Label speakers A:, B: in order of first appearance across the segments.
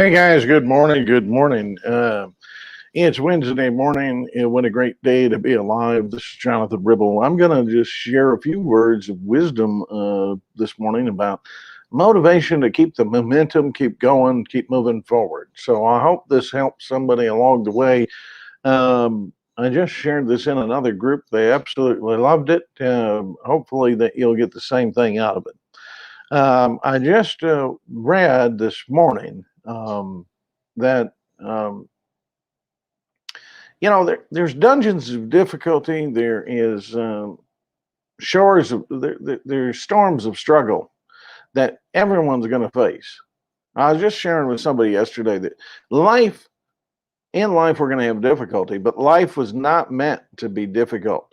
A: Hey guys, good morning. Good morning. It's Wednesday morning. What a great day to be alive. This is Jonathan Ribble. I'm going to just share a few words of wisdom this morning about motivation to keep the momentum, keep going, keep moving forward. So I hope this helps somebody along the way. I just shared this in another group. They absolutely loved it. Hopefully that you'll get the same thing out of it. I just read this morning that um, there's dungeons of difficulty. There is shores of there's storms of struggle that everyone's going to face. I was just sharing with somebody yesterday that life in life we're going to have difficulty, but life was not meant to be difficult.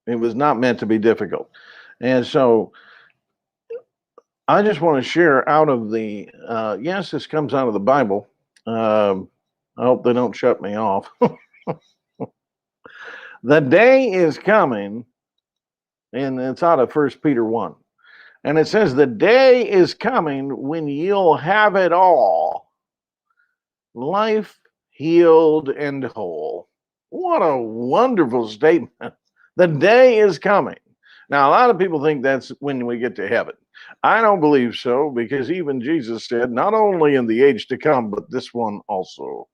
A: It was not meant to be difficult, and so I just want to share out of the yes, this comes out of the Bible. I hope they don't shut me off. The day is coming, and it's out of First Peter 1. And it says, the day is coming when you'll have it all. Life healed and whole. What a wonderful statement. The day is coming. Now, a lot of people think that's when we get to heaven. I don't believe so, because even Jesus said, not only in the age to come, but this one also.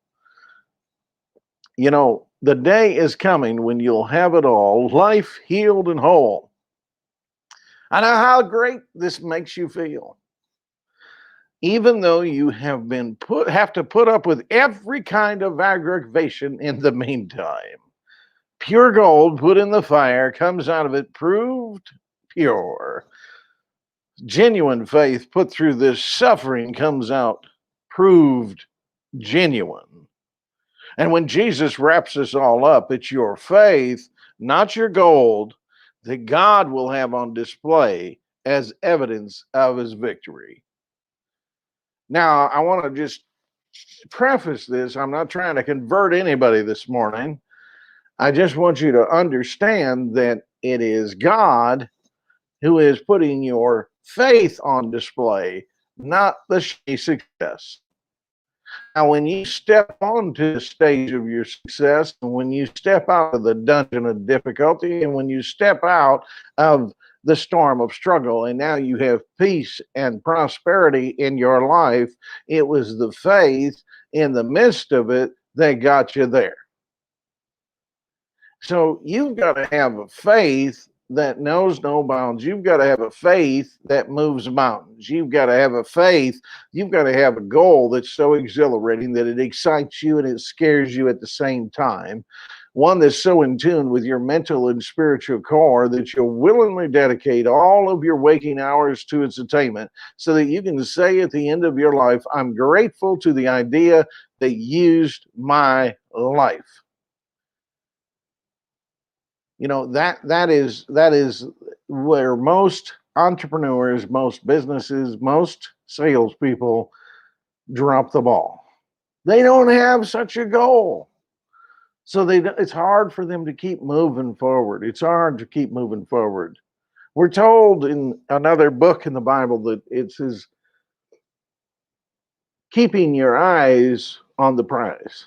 A: The day is coming when you'll have it all, life healed and whole. I know how great this makes you feel. Even though you have to put up with every kind of aggravation in the meantime. Pure gold put in the fire comes out of it proved pure. Genuine faith put through this suffering comes out proved genuine. And when Jesus wraps this all up, it's your faith, not your gold, that God will have on display as evidence of his victory. Now, I want to just preface this. I'm not trying to convert anybody this morning. I just want you to understand that it is God who is putting your faith on display, not the success. Now, when you step onto the stage of your success, and when you step out of the dungeon of difficulty, and when you step out of the storm of struggle, and now you have peace and prosperity in your life, it was the faith in the midst of it that got you there. So you've got to have a faith that knows no bounds. You've got to have a faith that moves mountains. You've got to have a faith. You've got to have a goal that's so exhilarating that it excites you and it scares you at the same time. One that's so in tune with your mental and spiritual core that you'll willingly dedicate all of your waking hours to its attainment so that you can say at the end of your life, I'm grateful to the idea that used my life. That is where most entrepreneurs, most businesses, most salespeople drop the ball. They don't have such a goal, so it's hard for them to keep moving forward. It's hard to keep moving forward. We're told in another book in the Bible that it says, keeping your eyes on the prize.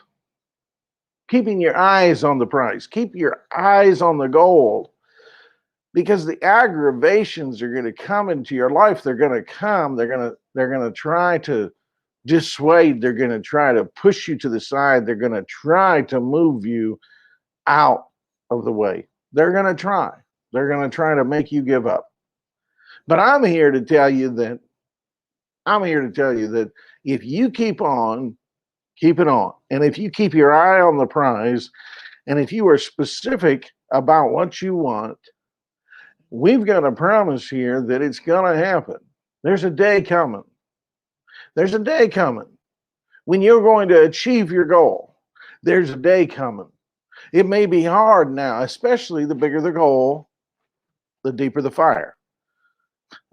A: Keeping your eyes on the prize. Keep your eyes on the goal. Because the aggravations are going to come into your life. They're going to come. They're going to try to dissuade. They're going to try to push you to the side. They're going to try to move you out of the way. They're going to try. They're going to try to make you give up. But I'm here to tell you that if you keep on, keep it on. And if you keep your eye on the prize, and if you are specific about what you want, we've got a promise here that it's going to happen. There's a day coming. There's a day coming when you're going to achieve your goal. There's a day coming. It may be hard now, especially the bigger the goal, the deeper the fire.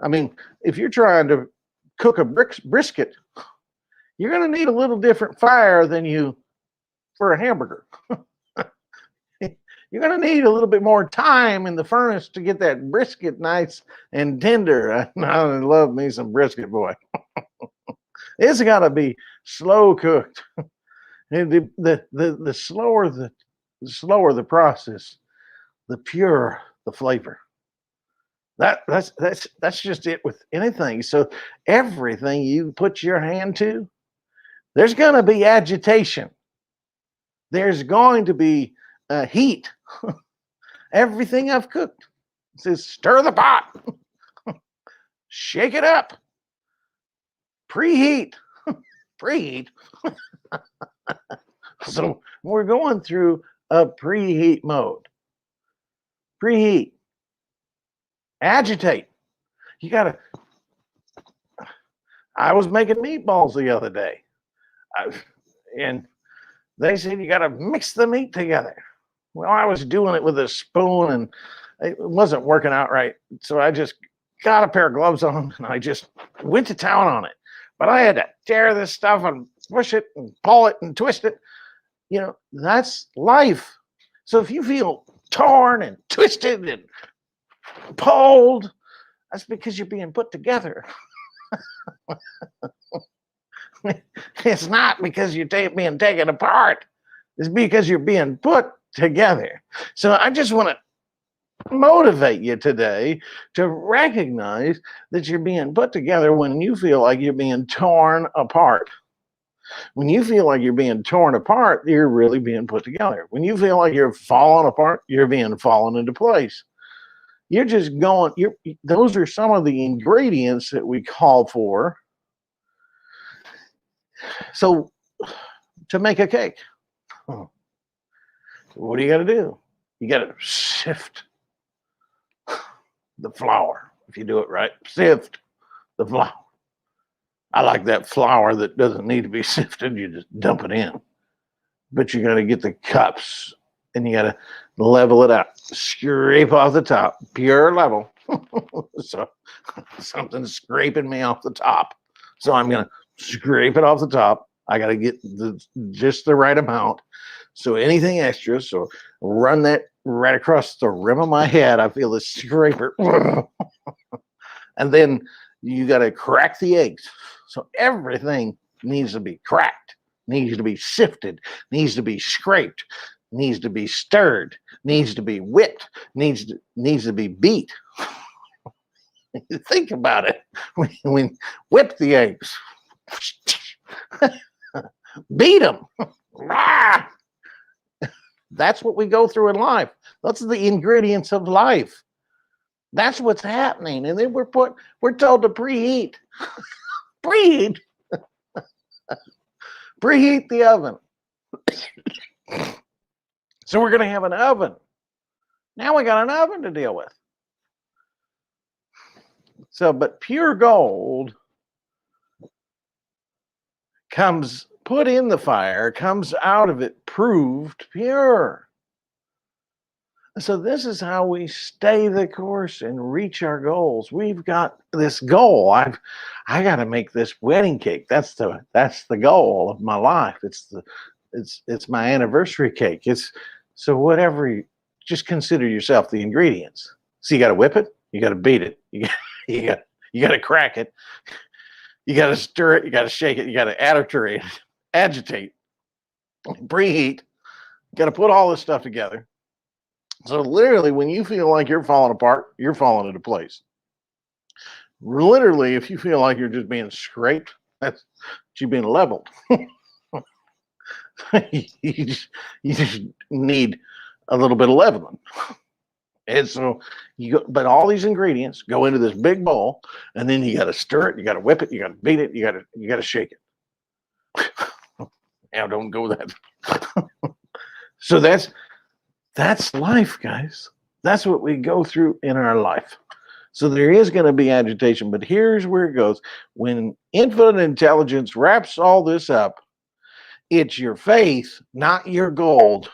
A: I mean, if you're trying to cook a brisket, you're going to need a little different fire than you for a hamburger. You're going to need a little bit more time in the furnace to get that brisket nice and tender. I love me some brisket, boy. It's got to be slow cooked. And the slower the slower the process, the purer the flavor. That's just it with anything. So everything you put your hand to, there's going to be agitation. There's going to be heat. Everything I've cooked says stir the pot, shake it up, preheat, preheat. So we're going through a preheat mode. Preheat, agitate. You got to. I was making meatballs the other day, and they said you got to mix the meat together. Well, I was doing it with a spoon, and it wasn't working out right. So I just got a pair of gloves on, and I just went to town on it. But I had to tear this stuff and push it and pull it and twist it. You know, that's life. So if you feel torn and twisted and pulled, that's because you're being put together. It's not because you're being taken apart. It's because you're being put together. So I just want to motivate you today to recognize that you're being put together when you feel like you're being torn apart. When you feel like you're being torn apart, you're really being put together. When you feel like you're falling apart, you're being fallen into place. You're just going, those are some of the ingredients that we call for. So to make a cake, what do you got to do? You got to sift the flour. If you do it right, sift the flour. I like that flour that doesn't need to be sifted. You just dump it in. But you got to get the cups and you got to level it out. Scrape off the top, pure level. So something's scraping me off the top. So I'm going to scrape it off the top. I got to get just the right amount. So anything extra, so run that right across the rim of my head. I feel the scraper. And then you got to crack the eggs. So everything needs to be cracked, needs to be sifted, needs to be scraped, needs to be stirred, needs to be whipped, needs to be beat. Think about it. We whip the eggs, beat them. That's what we go through in life. That's the ingredients of life. That's what's happening. And then we're told to preheat. Preheat. Preheat the oven. So we're going to have an oven. Now we got an oven to deal with. So, but pure gold comes put in the fire, comes out of it proved pure. So this is how we stay the course and reach our goals. We've got this goal. I got to make this wedding cake. That's the goal of my life. It's my anniversary cake. So whatever. Just consider yourself the ingredients. So you got to whip it. You got to beat it. You got to crack it. You got to stir it. You got to shake it. You got to agitate, preheat. You got to put all this stuff together. So literally, when you feel like you're falling apart, you're falling into place. Literally, if you feel like you're just being scraped, that's you being leveled. you just need a little bit of leveling. And so but all these ingredients go into this big bowl, and then you got to stir it, you got to whip it, you got to beat it, you got to shake it. Now don't go that. So that's life, guys. That's what we go through in our life. So there is going to be agitation, but here's where it goes. When infinite intelligence wraps all this up, it's your faith, not your gold,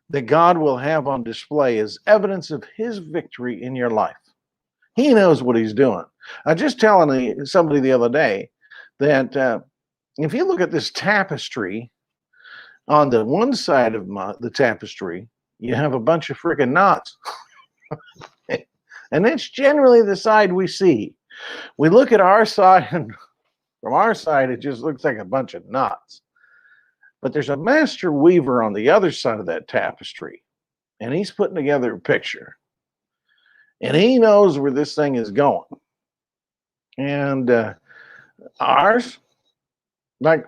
A: that God will have on display as evidence of his victory in your life. He knows what he's doing. I was just telling somebody the other day that if you look at this tapestry, on the one side of the tapestry, you have a bunch of freaking knots. And that's generally the side we see. We look at our side and From our side, it just looks like a bunch of knots. But there's a master weaver on the other side of that tapestry, and he's putting together a picture. And he knows where this thing is going. And ours, like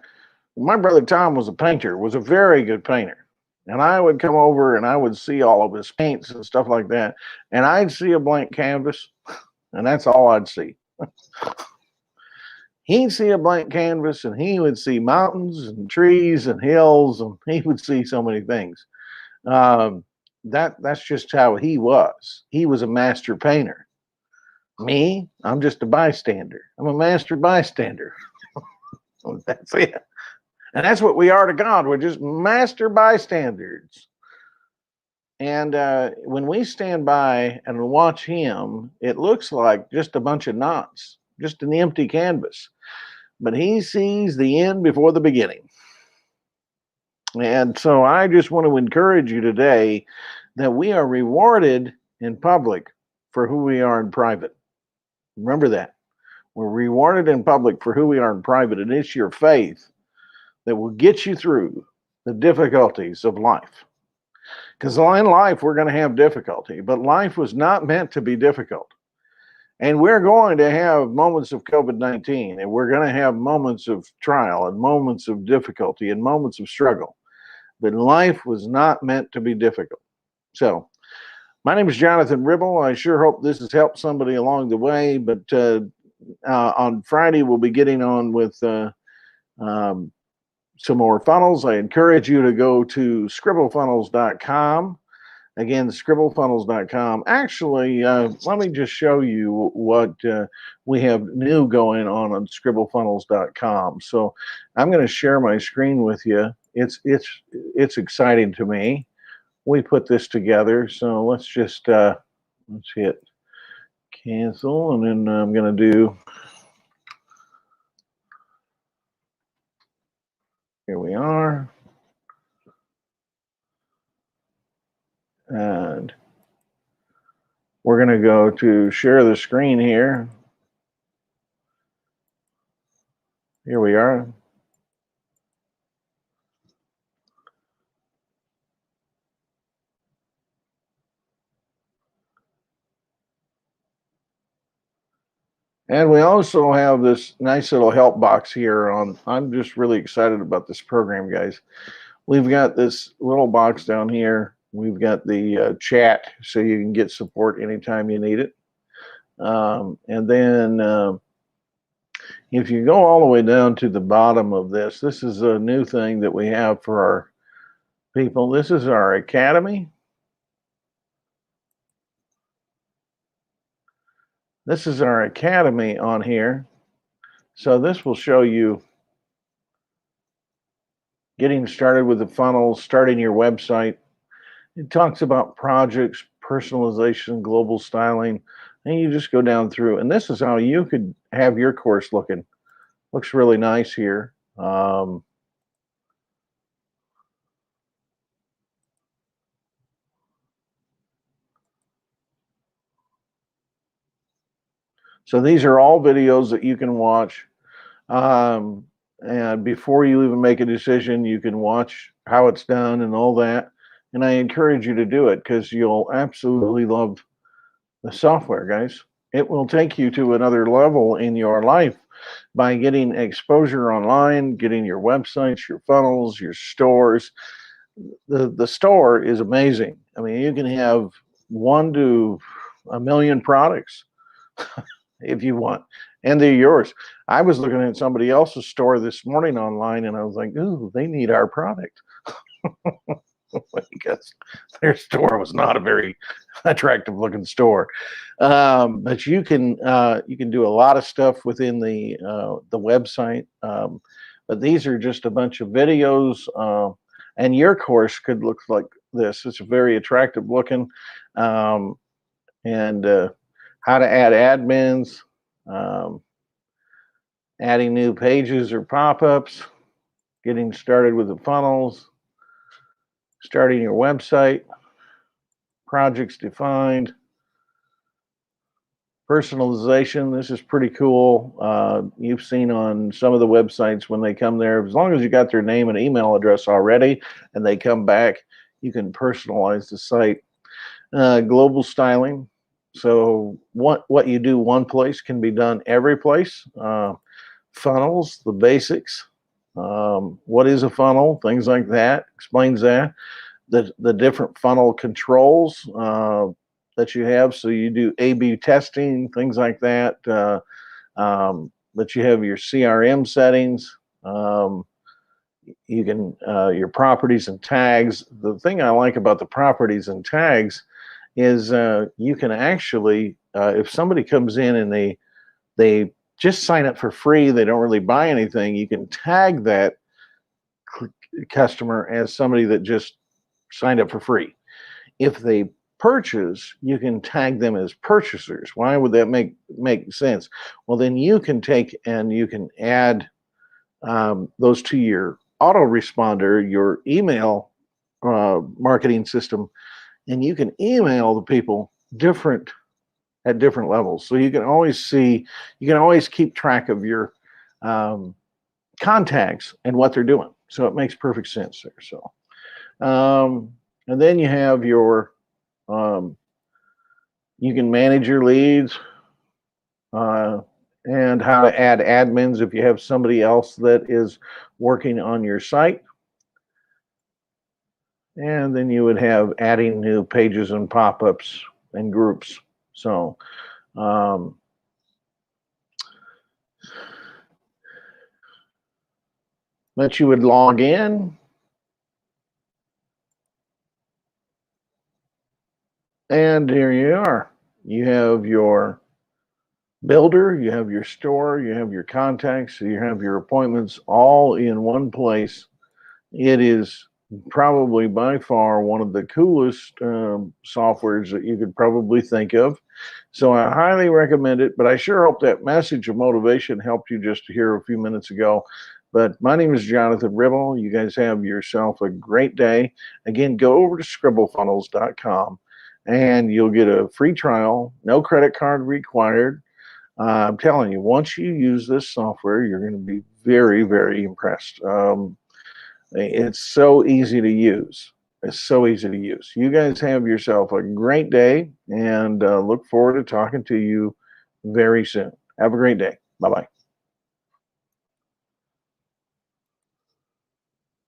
A: my brother Tom was a painter, was a very good painter. And I would come over and I would see all of his paints and stuff like that. And I'd see a blank canvas, and that's all I'd see. He'd see a blank canvas and he would see mountains and trees and hills, and he would see so many things. That's just how he was. He was a master painter. Me, I'm just a bystander. I'm a master bystander. That's it. And that's what we are to God. We're just master bystanders. And when we stand by and watch him, it looks like just a bunch of knots, just an empty canvas. But he sees the end before the beginning. And so I just want to encourage you today that we are rewarded in public for who we are in private. Remember that. We're rewarded in public for who we are in private, and it's your faith that will get you through the difficulties of life. Because in life, we're going to have difficulty, but life was not meant to be difficult. And we're going to have moments of COVID-19, and we're going to have moments of trial and moments of difficulty and moments of struggle. But life was not meant to be difficult. So, my name is Jonathan Ribble. I sure hope this has helped somebody along the way. But on Friday, we'll be getting on with some more funnels. I encourage you to go to scribblefunnels.com. Again, scribblefunnels.com. Actually, let me just show you what we have new going on scribblefunnels.com. So I'm going to share my screen with you. It's exciting to me. We put this together, so let's just let's hit cancel, and then I'm going to do. Here we are. And we're going to go to share the screen here. Here we are. And we also have this nice little help box here on. I'm just really excited about this program, guys. We've got this little box down here. We've got the chat, so you can get support anytime you need it. And then if you go all the way down to the bottom of this, this is a new thing that we have for our people. This is our academy. This is our academy on here. So this will show you getting started with the funnels, starting your website. It talks about projects, personalization, global styling, and you just go down through. And this is how you could have your course looking. Looks really nice here. So these are all videos that you can watch. And before you even make a decision, you can watch how it's done and all that. And I encourage you to do it because you'll absolutely love the software, guys. It will take you to another level in your life by getting exposure online, getting your websites, your funnels, your stores. The store is amazing. I mean, you can have 1 to 1 million products if you want, and they're yours. I was looking at somebody else's store this morning online, and I was like, ooh, they need our product. Because their store was not a very attractive looking store. But you can do a lot of stuff within the website. But these are just a bunch of videos, and your course could look like this. It's very attractive looking, and how to add admins, adding new pages or pop-ups, getting started with the funnels, starting your website, projects defined, Personalization, this is pretty cool. You've seen on some of the websites when they come there, as long as you got their name and email address already and they come back, you can personalize the site. Global styling. So what you do one place can be done every place. Funnels, the basics. What is a funnel? Things like that. Explains that. The different funnel controls that you have. So you do A/B testing, things like that. But you have your CRM settings. You can your properties and tags. The thing I like about the properties and tags is you can actually, if somebody comes in and they just sign up for free, they don't really buy anything, you can tag that customer as somebody that just signed up for free. If they purchase, you can tag them as purchasers. Why would that make sense? Well, then you can take and you can add those to your autoresponder, your email marketing system, and you can email the people at different levels. So you can always keep track of your contacts and what they're doing. So it makes perfect sense there. So, and then you have your, you can manage your leads and how to add admins if you have somebody else that is working on your site. And then you would have adding new pages and pop-ups and groups. So, that you would log in. And here you are. You have your builder, you have your store, you have your contacts, you have your appointments all in one place. It is probably by far one of the coolest softwares that you could probably think of. So I highly recommend it, but I sure hope that message of motivation helped you just here a few minutes ago. But my name is Jonathan Ribble. You guys have yourself a great day. Again, go over to scribblefunnels.com and you'll get a free trial, no credit card required. I'm telling you, once you use this software, you're going to be very, very impressed. It's so easy to use. It's so easy to use. You guys have yourself a great day and look forward to talking to you very soon. Have a great day. Bye-bye.